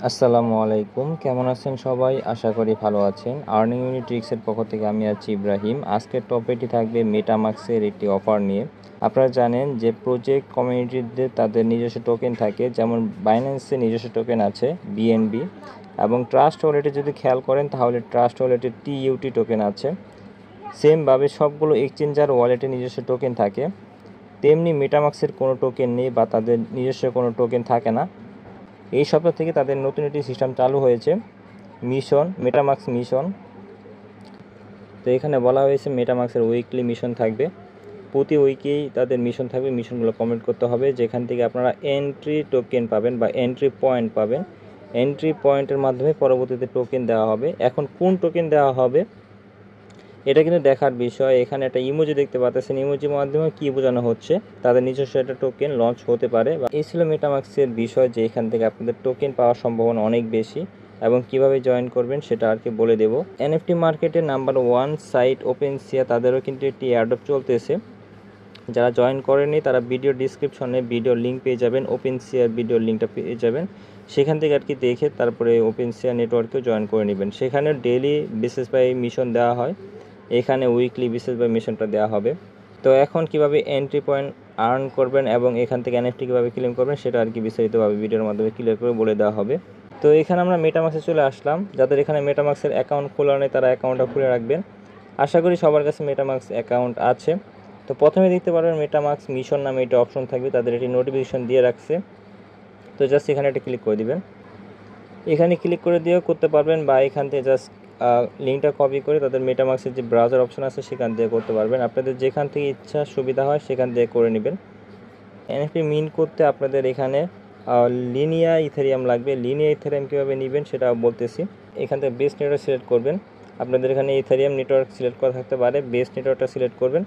আসসালামু আলাইকুম, কেমন আছেন সবাই? আশা করি ভালো আছেন। আর্নিং ইউনিট ট্রিক্সের পক্ষ থেকে আমি আছি ইব্রাহিম। আজকের টপিকটি থাকবে মেটামাক্সের একটি অফার নিয়ে। আপনারা জানেন যে প্রজেক্ট কমিউনিটিতে তাদের নিজস্ব টোকেন থাকে, যেমন বাইন্যান্সে নিজস্ব টোকেন আছে বিএনবি, এবং ট্রাস্ট ওয়ালেটে যদি খেয়াল করেন তাহলে ট্রাস্ট ওয়ালেটে টিইউটি টোকেন আছে। সেমভাবে সবগুলো এক্সচেঞ্জার ওয়ালেটে নিজস্ব টোকেন থাকে, তেমনি মেটামাক্সের কোনো টোকেন নেই বা তাদের নিজস্ব কোনো টোকেন থাকে না। এই সপ্তাহ থেকে তাদের নতুন একটি সিস্টেম চালু হয়েছে, মিশন, মেটামাক্স মিশন। তো এখানে বলা হয়েছে মেটামাক্সের উইকলি মিশন থাকবে, প্রতি উইকেই তাদের মিশন থাকবে। মিশনগুলো কমপ্লিট করতে হবে, যেখান থেকে আপনারা এন্ট্রি টোকেন পাবেন বা এন্ট্রি পয়েন্ট পাবেন। এন্ট্রি পয়েন্টের মাধ্যমে পরবর্তীতে টোকেন দেওয়া হবে। এখন কোন টোকেন দেওয়া হবে এটা কিন্তু দেখার বিষয়। এখানে একটা ইমোজি দেখতে পাচ্ছেন, ইমোজির মাধ্যমে কি বোঝানো হচ্ছে, তাদের নিজস্ব একটা টোকেন লঞ্চ হতে পারে। এই ছিল মেটামাক্সের বিষয়, যে এখান থেকে আপনাদের টোকেন পাওয়ার সম্ভাবনা অনেক বেশি, এবং কিভাবে জয়েন করবেন সেটা আর কি বলে দেব। এনএফটি মার্কেটের নাম্বার 1 সাইট ওপেনসিয়া, তাদেরও কিন্তু একটি অ্যাডপ চলতেছে। যারা জয়েন করেনি তারা ভিডিও ডিসক্রিপশনে ভিডিও লিঙ্ক পেয়ে যাবেন, ওপেনসিয়ার ভিডিও লিঙ্কটা পেয়ে যাবেন। সেখান থেকে আর কি দেখে তারপরে ওপেনসিয়া নেটওয়ার্কেও জয়েন করে নেবেন। সেখানে ডেইলি বেসিস বাই মিশন দেওয়া হয়, এখানে উইকলি বেসিস বাই মিশনটা দেওয়া হবে। তো এখন কিভাবে এন্ট্রি পয়েন্ট আর্ন করবেন এবং এখান থেকে এনএফটি কীভাবে ক্লেম করবেন সেটা আর কি বিস্তারিতভাবে ভিডিওর মাধ্যমে ক্লিয়ার করে বলে দেওয়া হবে। তো এখানে আমরা মেটামাক্সে চলে আসলাম। যাদের এখানে মেটামাক্সের অ্যাকাউন্ট খোলা নেই তারা অ্যাকাউন্টটা খুলে রাখবেন। আশা করি সবার কাছে মেটামাক্স অ্যাকাউন্ট আছে। তো প্রথমে দেখতে পারবেন মেটামাক্স মিশন নামে একটা অপশন থাকবে, তাদের এটি নোটিফিকেশন দিয়ে রাখছে। তো জাস্ট এখানে একটা ক্লিক করে দিবেন। এখানে ক্লিক করে দিয়েও করতে পারবেন, বা এখান থেকে জাস্ট লিঙ্কটা কপি করে তাদের মেটামাক্সের যে ব্রাউজার অপশন আছে সেখান থেকে করতে পারবেন। আপনাদের যেখান থেকে ইচ্ছা সুবিধা হয় সেখান থেকে করে নেবেন। এনএফটি মিন করতে আপনাদের এখানে লিনিয়া ইথেরিয়াম লাগবে। লিনিয়া ইথেরিয়াম কীভাবে নেবেন সেটা বলতেছি। এখান থেকে বেস্ট নেটওয়ার্ক সিলেক্ট করবেন। আপনাদের এখানে ইথেরিয়াম নেটওয়ার্ক সিলেক্ট করা থাকতে পারে, বেস্ট নেটওয়ার্কটা সিলেক্ট করবেন।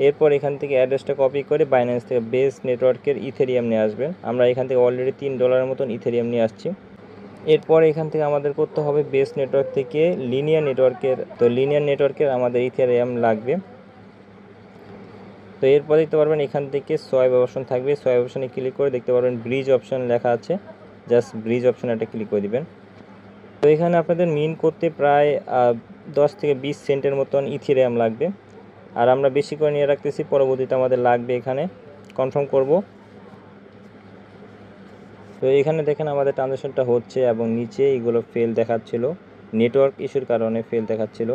এরপর এখান থেকে অ্যাড্রেসটা কপি করে বাইন্যান্স থেকে বেস্ট নেটওয়ার্কের ইথেরিয়াম নিয়ে আসবেন। আমরা এখান থেকে অলরেডি $3 মতন ইথেরিয়াম নিয়ে আসছি। এরপর এখান থেকে আমাদের করতে হবে বেস্ট নেটওয়ার্ক থেকে লিনিয়ার নেটওয়ার্কের, তো লিনিয়ার নেটওয়ার্কের আমাদের ইথেরিয়াম লাগবে। তো এরপর দেখতে পারবেন এখান থেকে সোয়াইপ অপশন থাকবে, সোয়াইপ অপশনে ক্লিক করে দেখতে পারবেন ব্রিজ অপশন লেখা আছে, জাস্ট ব্রিজ অপশনে একটা ক্লিক করে দিবেন। তো এখানে আপনাদের মিন করতে প্রায় 10 থেকে 20 সেন্টের মতন ইথেরিয়াম লাগবে, আর আমরা বেশি করে নিয়ে রাখতেছি, পরবর্তীতে আমাদের লাগবে। এখানে কনফার্ম করব। তো এখানে দেখেন আমাদের ট্রানজ্যাকশনটা হচ্ছে, এবং নিচে এগুলো ফেল দেখাচ্ছিল, নেটওয়ার্ক ইস্যুর কারণে ফেল দেখাচ্ছিল।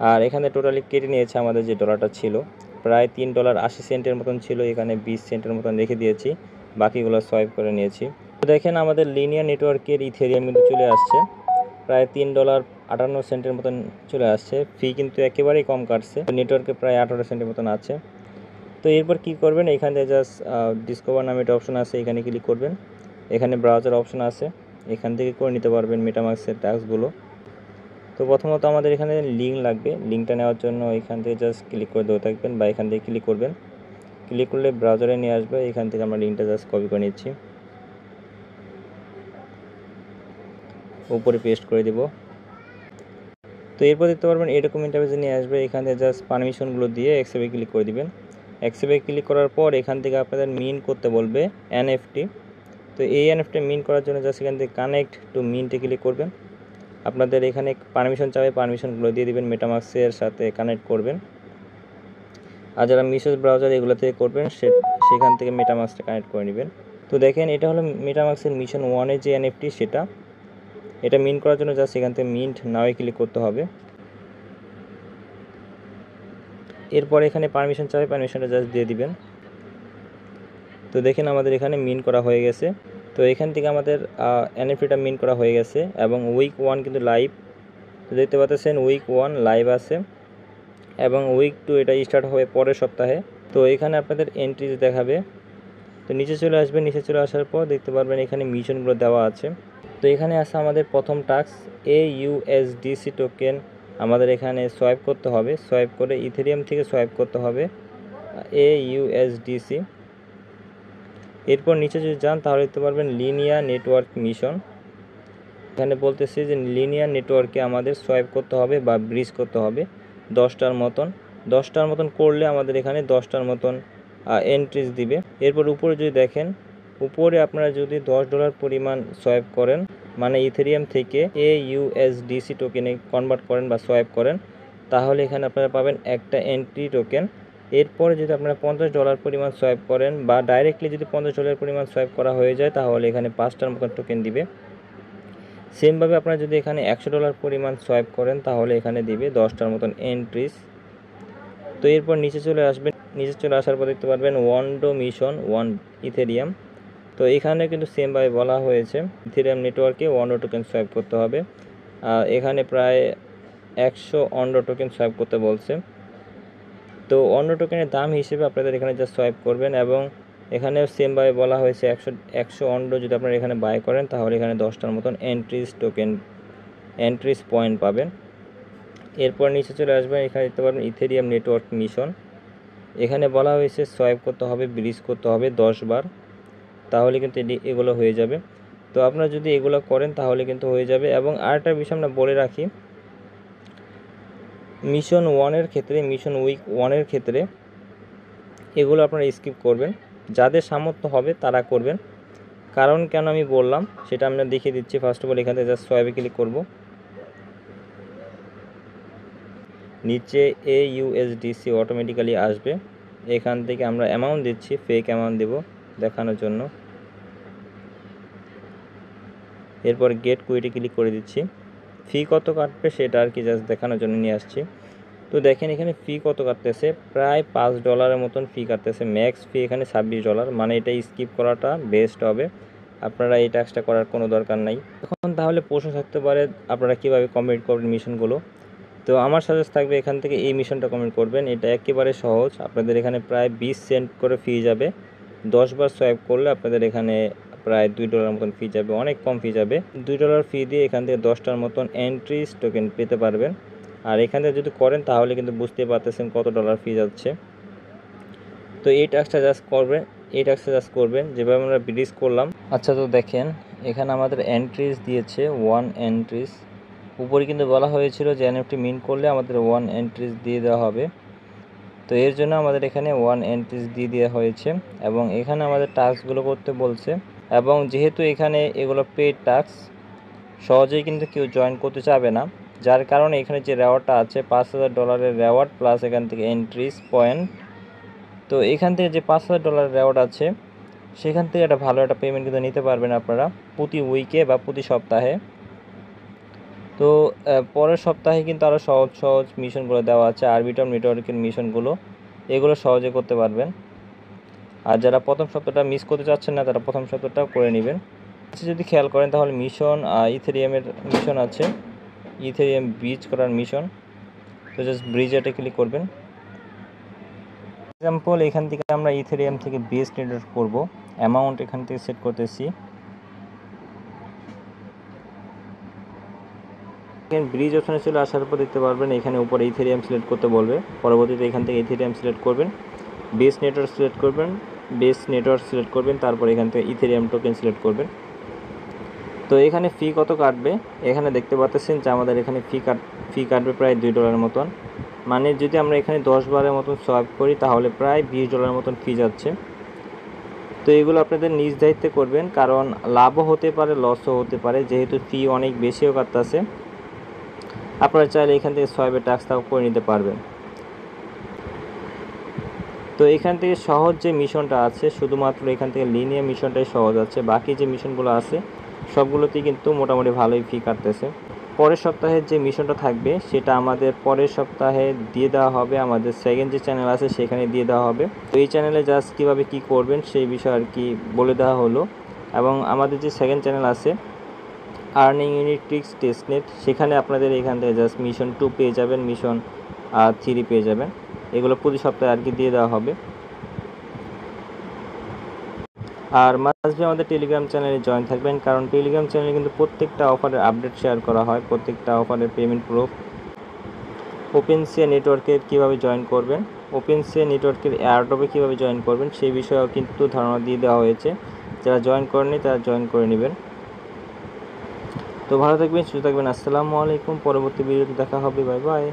আর এখানে টোটালি কেটে নিয়েছে আমাদের যে ডলারটা ছিল, প্রায় $3.80 মতন ছিল, এখানে 20 সেন্টের মতন রেখে দিয়েছি, বাকিগুলো সোয়াইপ করে নিয়েছি। তো দেখেন আমাদের লিনিয়ার নেটওয়ার্কের ইথেরিয়াম কিন্তু চলে আসছে, প্রায় $3.58 মতন চলে আসছে। ফি কিন্তু একেবারেই কম কাটছে, নেটওয়ার্কে প্রায় 18 সেন্টের মতন আছে। তো এরপর কি করবেন, এখানে জাস্ট ডিসকভার নামে একটা অপশন আছে, এখানে ক্লিক করবেন। এখানে ব্রাউজার অপশন আছে, এখান থেকে করে নিতে পারবেন মেটামাক্সের টাস্কগুলো। তো প্রথমত আমাদের এখানে লিঙ্ক লাগবে, লিঙ্কটা নেওয়ার জন্য এখান থেকে জাস্ট ক্লিক করে দেওয়া থাকবেন, বা এখান থেকে ক্লিক করবেন। ক্লিক করলে ব্রাউজারে নিয়ে আসবে, এখান থেকে আমরা লিঙ্কটা জাস্ট কপি করে নিচ্ছি, উপরে পেস্ট করে দেব। তো এরপর দেখতে পারবেন এরকম ইন্টারফেসে নিয়ে আসবে, এখানে জাস্ট পারমিশনগুলো দিয়ে অ্যাকসেপ্টে ক্লিক করে দিবেন। অ্যাকসেপ্টে ক্লিক করার পর এখান থেকে আপনাদের মিন করতে বলবে এনএফটি। তো এই এনএফটি মিন করার জন্য জাস্ট এখান থেকে কানেক্ট টু মিনটে ক্লিক করবেন। আপনাদের এখানে পারমিশন চাবে, পারমিশনগুলো দিয়ে দিবেন, মেটামাক্সের সাথে কানেক্ট করবেন। আর যারা মিসেস ব্রাউজার এগুলো থেকে করবেন সেখান থেকে মেটামাক্সটা কানেক্ট করে নেবেন। তো দেখেন এটা হলো মেটামাক্সের মিশন 1-এর যে এনএফটি, এটা মিন্ট করার জন্য জাস্ট এখান থেকে মিন্ট নাওয়ে ক্লিক করতে হবে। এরপর এখানে পারমিশন চাবে, পারমিশনটা জাস্ট দিয়ে দিবেন। তো দেখেন আমাদের এখানে মিন্ট করা হয়ে গেছে। তো এখান থেকে আমাদের এনএফটিটা মিন্ট করা হয়ে গেছে, এবং উইক 1 কিন্তু লাইভ। তো দেখতে পাচ্ছেন উইক 1 লাইভ আছে, এবং উইক 2 এটা স্টার্ট হবে পরের সপ্তাহে। তো এখানে আপনাদের এন্ট্রিজ দেখাবে। তো নিচে চলে আসবেন, নিচে চলে আসার পর দেখতে পারবেন এখানে মিশনগুলো দেওয়া আছে। তো এখানে আছে আমাদের প্রথম টাস্ক, AUSDC টোকেন আমাদের এখানে সোয়াইপ করতে হবে, সোয়াইপ করে ইথেরিয়াম থেকে সোয়াইপ করতে হবে AUSDC। এরপর নিচে যদি যান তাহলে দেখতে পারবেন লিনিয়ার নেটওয়ার্ক মিশন। এখানে বলতেছে যে লিনিয়ার নেটওয়ার্কে আমাদের সোয়াইপ করতে হবে বা ব্রিজ করতে হবে 10টার মতন করলে আমাদের এখানে 10টার মতন এন্ট্রিজ দিবে। এরপর উপরে যদি দেখেন, উপরে আপনারা যদি $10 পরিমাণ সোয়াইপ করেন, মানে ইথেরিয়াম থেকে AUSDC টোকেনে কনভার্ট করেন বা সোয়াইপ করেন, তাহলে এখানে আপনারা পাবেন একটা এন্ট্রি টোকেন। এরপরে যদি আপনারা $50 পরিমাণ সোয়াইপ করেন বা ডাইরেক্টলি যদি $50 পরিমাণ সোয়াইপ করা হয়ে যায়, তাহলে এখানে 5টার মতন টোকেন দিবে। সেমভাবে আপনারা যদি এখানে $100 পরিমাণ সোয়াইপ করেন, তাহলে এখানে দিবে 10টার মতন এন্ট্রিজ। তো এরপর নিচে চলে আসবেন, নিচে চলে আসার পর দেখতে পারবেন ওয়ান্ডো মিশন 1 ইথেরিয়াম। তো এখানে কিন্তু সেমভাবে বলা হয়েছে ইথেরিয়াম নেটওয়ার্কে ওয়ান্ডো টোকেন সোয়াইপ করতে হবে। এখানে প্রায় 100 ওয়ান্ডো টোকেন সোয়াইপ করতে বলছে। তো ওয়ান্ডো টোকেনের দাম হিসেবে আপনাদের এখানে যা সোয়াইপ করবেন, এবং এখানেও সেমভাবে বলা হয়েছে 100 ওয়ান্ডো যদি আপনারা এখানে বাই করেন, তাহলে এখানে 10টার মতন এন্ট্রিজ পয়েন্ট পাবেন। এরপর নিচে চলে আসবেন, এখানে দেখতে পারবেন ইথেরিয়াম নেটওয়ার্ক মিশন। এখানে বলা হয়েছে সোয়াইপ করতে হবে, ব্রিজ করতে হবে 10 বার, তাহলে কিন্তু এগুলো হয়ে যাবে। তো আপনারা যদি এগুলো করেন তাহলে কিন্তু হয়ে যাবে। এবং আরেকটা বিষয় আমরা বলে রাখি, মিশন 1-এর ক্ষেত্রে, মিশন উইক 1-এর ক্ষেত্রে এগুলো আপনারা স্কিপ করবেন, যাদের সামর্থ্য হবে তারা করবেন। কারণ কেন আমি বললাম সেটা আমরা দেখিয়ে দিচ্ছি। ফার্স্ট অফ অল এখানে জাস্ট সোয়াইপে ক্লিক করব, নিচে AUSDC অটোমেটিক্যালি আসবে। এখান থেকে আমরা অ্যামাউন্ট দিচ্ছি, ফেক অ্যামাউন্ট দেব দেখানোর জন্য। এরপর গেট কুইটে ক্লিক করে দিচ্ছি। ফি কত কাটবে সেটা আর কি জাস্ট দেখানোর জন্য নিয়ে আসছি। তো দেখেন এখানে ফি কত কাটতেছে, প্রায় $5 মতন ফি কাটতেছে। ম্যাক্স ফি এখানে $26, মানে এটা স্কিপ করাটা বেস্ট হবে। আপনারা এই টাস্কটা করার কোনো দরকার নাই। এখন তাহলে প্রশ্ন থাকতে পারে আপনারা কীভাবে কমপ্লিট করবেন মিশনগুলো। তো আমার সাজেস্ট থাকবে এখান থেকে এই মিশনটা কমপ্লিট করবেন। এটা একেবারে সহজ। আপনাদের এখানে প্রায় 20 সেন্ট করে ফি যাবে। 10 বার সোয়াইপ করলে আপনাদের এখানে প্রায় $2 মতন ফি যাবে, অনেক কম ফি যাবে। $2 ফি দিয়ে এখান থেকে 10টার মতন এন্ট্রিজ টোকেন পেতে পারবেন। আর এখান থেকে যদি করেন তাহলে কিন্তু বুঝতে পারতেছেন কত ডলার ফি যাচ্ছে। তো এই টাস্কটা জাস্ট করবেন যেভাবে আমরা ব্রিজ করলাম। আচ্ছা, তো দেখেন এখানে আমাদের এন্ট্রিজ দিয়েছে 1 এন্ট্রিজ। উপরে কিন্তু বলা হয়েছিল যে NFT মিন্ট করলে আমাদের 1 এন্ট্রিজ দিয়ে দেওয়া হবে। তো এর জন্য আমাদের এখানে 1 এন্ট্রিজ দিয়ে দেওয়া হয়েছে, এবং এখানে আমাদের টাস্কগুলো করতে বলছে। এবং যেহেতু এখানে এগুলো পেইড টাস্ক, সহজেই কিন্তু কেউ জয়েন করতে চাবে না, যার কারণে এখানে যে রেওয়ার্ডটা আছে $5000 রেওয়ার্ড প্লাস এখান থেকে এন্ট্রিজ পয়েন্ট। তো এখান থেকে যে $5000 রেওয়ার্ড আছে সেখান থেকে একটা ভালো একটা পেমেন্ট কিন্তু নিতে পারবেন আপনারা প্রতি উইকে বা প্রতি সপ্তাহে। তো পরের সপ্তাহে কিন্তু আরও সহজ মিশনগুলো দেওয়া আছে, আরবিটম নেটওয়ার্কের মিশনগুলো, এগুলো সহজে করতে পারবেন। আর যারা প্রথম সপ্তাহটা মিস করতে চাচ্ছেন না, তারা প্রথম সপ্তাহটাও করে নেবেন। যদি খেয়াল করেন তাহলে মিশন ইথেরিয়ামের মিশন আছে, ইথেরিয়াম ব্রিজ করার মিশন। তো জাস্ট ব্রিজেতে ক্লিক করবেন। এক্সাম্পল এখান থেকে আমরা ইথেরিয়াম থেকে বেস নেটওয়ার্ক করব, অ্যামাউন্ট এখান থেকে সেট করতেছি। ব্রিজ অপশনে চলে আসার পর দেখতে পারবেন এখানে উপরে ইথেরিয়াম সিলেক্ট করতে বলবে। পরবর্তীতে এখান থেকে ইথেরিয়াম সিলেক্ট করবেন, বেস নেটওয়ার্ক সিলেক্ট করবেন, তারপর এখান থেকে ইথেরিয়াম টোকেন সিলেক্ট করবেন। তো এখানে ফি কত কাটবে এখানে দেখতে পাচ্ছেন যে আমাদের এখানে ফি কাটবে প্রায় $2 মতন। মানে যদি আমরা এখানে 10 বারের মতন সোয়াইপ করি তাহলে প্রায় $20 মতন ফি যাচ্ছে। তো এগুলো আপনাদের নিজ দায়িত্বে করবেন, কারণ লাভও হতে পারে লসও হতে পারে, যেহেতু ফি অনেক বেশিও কাটতেছে। আপনারা চাইলে এখান থেকে সোয়াইপের টাস্কটাও করে নিতে পারবেন। তো এখান থেকে সহজ যে মিশনটা আছে, শুধুমাত্র এখান থেকে লিনিয়ার মিশনটাই সহজ আছে, বাকি যে মিশনগুলো আছে সবগুলোতেই কিন্তু মোটামুটি ভালোই ফি কাটতেছে। পরের সপ্তাহের যে মিশনটা থাকবে সেটা আমাদের পরের সপ্তাহে দিয়ে দেওয়া হবে, আমাদের সেকেন্ড যে চ্যানেল আছে সেখানে দিয়ে দেওয়া হবে। তো এই চ্যানেলে জাস্ট কীভাবে কী করবেন সেই বিষয়ে আর কি বলে দেওয়া হলো। এবং আমাদের যে সেকেন্ড চ্যানেল আছে আর্নিং ইউনিট ট্রিক্স টেস্টনেট, সেখানে আপনাদের এখান থেকে জাস্ট মিশন 2 পেয়ে যাবেন, মিশন 3 পেয়ে যাবেন। এগুলো প্রতি সপ্তাহে আর কি দিয়ে দেওয়া হবে। আর মাস্ট বি আমাদের টেলিগ্রাম চ্যানেলে জয়েন থাকবেন, কারণ টেলিগ্রাম চ্যানেলে কিন্তু প্রত্যেকটা অফারের আপডেট শেয়ার করা হয়, প্রত্যেকটা অফারের পেমেন্ট প্রুফ। ওপেনসিয়া নেটওয়ার্কের কীভাবে জয়েন করবেন, ওপেনসিয়া নেটওয়ার্কের এয়ারড্রপে কীভাবে জয়েন করবেন সেই বিষয়েও কিন্তু ধারণা দিয়ে দেওয়া হয়েছে। যারা জয়েন করেননি তারা জয়েন করে নেবেন। তো ভালো থাকবেন, সুস্থ থাকবেন। আসসালামু আলাইকুম। পরবর্তী ভিডিওতে দেখা হবে। Bye bye.